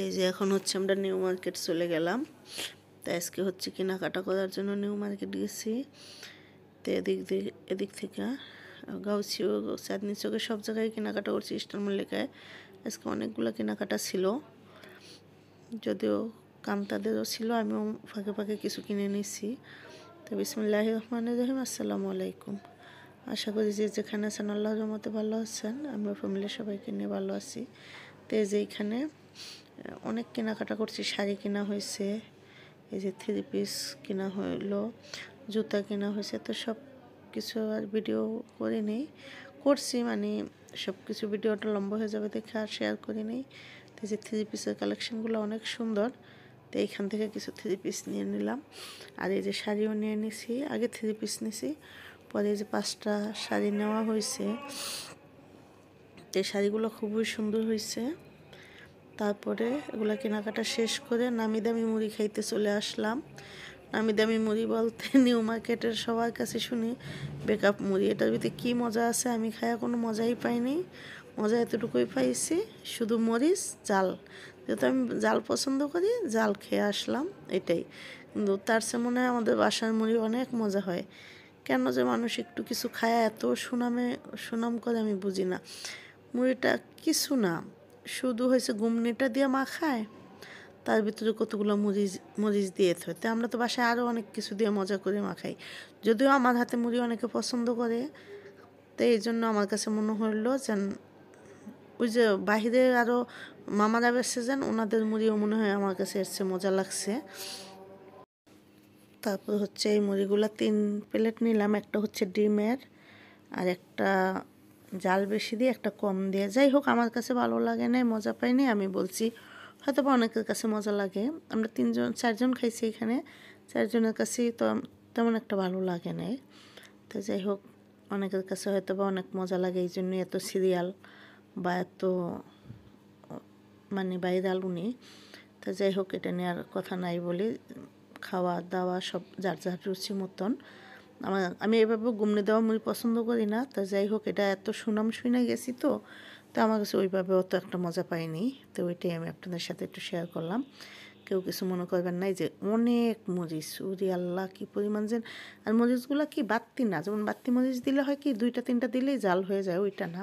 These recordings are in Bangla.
এই যে এখন হচ্ছে আমরা নিউ মার্কেট চলে গেলাম। তো আজকে হচ্ছে কেনাকাটা করার জন্য নিউ মার্কেট গেছি। তো এদিক থেকে গাউছিও, চাঁদনি চোখে সব জায়গায় কেনাকাটা করছি, ইস্টার মল্লিকায় আজকে অনেকগুলো কেনাকাটা ছিল, যদিও কামতাদেরও ছিল, আমিও ফাঁকে ফাঁকে কিছু কিনে নিয়েছি। তো বিসমিল্লাহির রহমানির রহিম। আসসালামু আলাইকুম। আশা করি যে যেখানে আছেন আল্লাহর রহমতে ভালো আছেন, আমরা ফ্যামিলির সবাইকে নিয়ে ভালো আছি। তো এই যে এইখানে অনেক কেনাকাটা করছি, শাড়ি কেনা হয়েছে, এই যে 3 পিস কেনা হলো, জুতা কেনা হয়েছে। তো সব কিছু আর ভিডিও করে নেই, করছি মানে সব কিছু ভিডিওটা লম্বা হয়ে যাবে দেখে আর শেয়ার করে নেই। তো এই যে 3 পিসের কালেকশানগুলো অনেক সুন্দর। তো এইখান থেকে কিছু 3 পিস নিয়ে নিলাম, আর এই যে শাড়িও নিয়ে নিছি। আগে 3 পিস নিছি, পরে এই যে 5টা শাড়ি নেওয়া হয়েছে। এই শাড়িগুলো খুবই সুন্দর হয়েছে। তারপরে এগুলো কেনাকাটা শেষ করে নামি দামি মুড়ি খাইতে চলে আসলাম। নামি দামি মুড়ি বলতে নিউ মার্কেটের সবার কাছে শুনি বেকআপ মুড়ি, এটার ভিতরে কী মজা আছে আমি খাইয়া কোনো মজাই পাইনি। মজা এতটুকুই পাইছি, শুধু মরিচ জাল, যেহেতু আমি জাল পছন্দ করি জাল খেয়ে আসলাম এটাই। কিন্তু তার চেয়ে মনে হয় আমাদের বাসার মুড়ি অনেক মজা হয়। কেন যে মানুষ একটু কিছু খায় এত সুনাম করে আমি বুঝি না। মুড়িটা কিছু না, শুধু হয়েছে ঘুমনিটা দিয়ে মাখায়, তার ভিতরে কতগুলো মরিচ দিয়ে থইতে। আমরা তো বাসায় আরও অনেক কিছু দিয়ে মজা করে মাখাই, যদিও আমার হাতে মুড়ি অনেকে পছন্দ করে। তো এই জন্য আমার কাছে মনে হলো যেন ওই যে বাহিরে আরও মামারা বেসে যান, ওনাদের মুড়িও মনে হয় আমার কাছে এর চেয়ে মজা লাগছে। তারপর হচ্ছে এই মুড়িগুলো 3 প্লেট নিলাম, একটা হচ্ছে ডিমের আর একটা জাল বেশি দিয়ে একটা কম দিয়ে। যাই হোক আমার কাছে ভালো লাগে নাই, মজা পাইনি, আমি বলছি হয়তো বা অনেকের কাছে মজা লাগে। আমরা 4জন খাইছি এখানে, 4জনের কাছেই তো তেমন একটা ভালো লাগে নাই। তো যাই হোক অনেকের কাছে হয়তো বা অনেক মজা লাগে, এই জন্যই এত সিরিয়াল বা এত মানে ভাইরাল উনি। তো যাই হোক এটা নিয়ে আর কথা নাই বলি, খাওয়া দাওয়া সব যার যার রুচি মতন। আমি এভাবে ঘুমনে দেওয়া মুড়ি পছন্দ করি না। তা যাই হোক এটা এত সুনাম শুনে গেছি, তো আমার কাছে ওইভাবে অত একটা মজা পাইনি। তো ওইটাই আমি আপনাদের সাথে একটু শেয়ার করলাম, কেউ কিছু মনে করবেন নাই যে অনেক মরিচ, উরি আল্লাহ কী পরিমাণ যেন। আর মরিচগুলো কি বাড়তি না, যেমন বাড়তি মরিচ দিলে হয় কি 2টা 3টা দিলেই জাল হয়ে যায়, ওইটা না।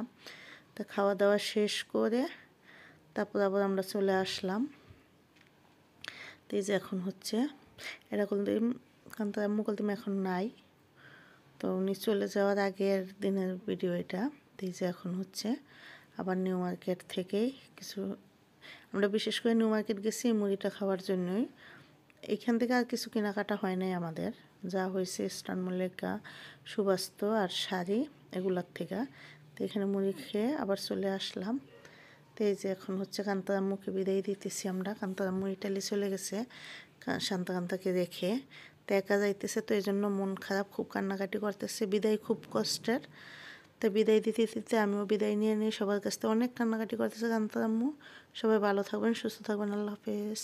তা খাওয়া দাওয়া শেষ করে তারপর আবার আমরা চলে আসলাম। তো এই যে এখন হচ্ছে এরকম কান্তার মুকুলদিম এখন নাই, তো উনি চলে যাওয়ার আগের দিনের ভিডিও এটা। তো এই যে এখন হচ্ছে আবার নিউ মার্কেট থেকেই কিছু, আমরা বিশেষ করে নিউ মার্কেট গেছি মুড়িটা খাওয়ার জন্যই। এইখান থেকে আর কিছু কেনাকাটা হয় নাই আমাদের, যা হয়েছে ইস্টার্ন মল্লিকা, সুবাস্ত আর শাড়ি এগুলার থেকে। তো এখানে মুড়ি খেয়ে আবার চলে আসলাম। তো এই যে এখন হচ্ছে কান্তারাম্মুকে বিদায় দিতেছি আমরা। কান্তারাম্মু ইটালি চলে গেছে শান্তাকান্তাকে রেখে, তো একা যাইতেছে, তো এই জন্য মন খারাপ, খুব কান্নাকাটি করতেছে, বিদায় খুব কষ্টের। তো বিদায় দিতে দিতে আমিও বিদায় নিয়ে নিই সবার কাছ থেকে, অনেক কান্নাকাটি করতেছে কান্তারাম্মু। সবাই ভালো থাকবেন, সুস্থ থাকবেন, আল্লাহ হাফেজ।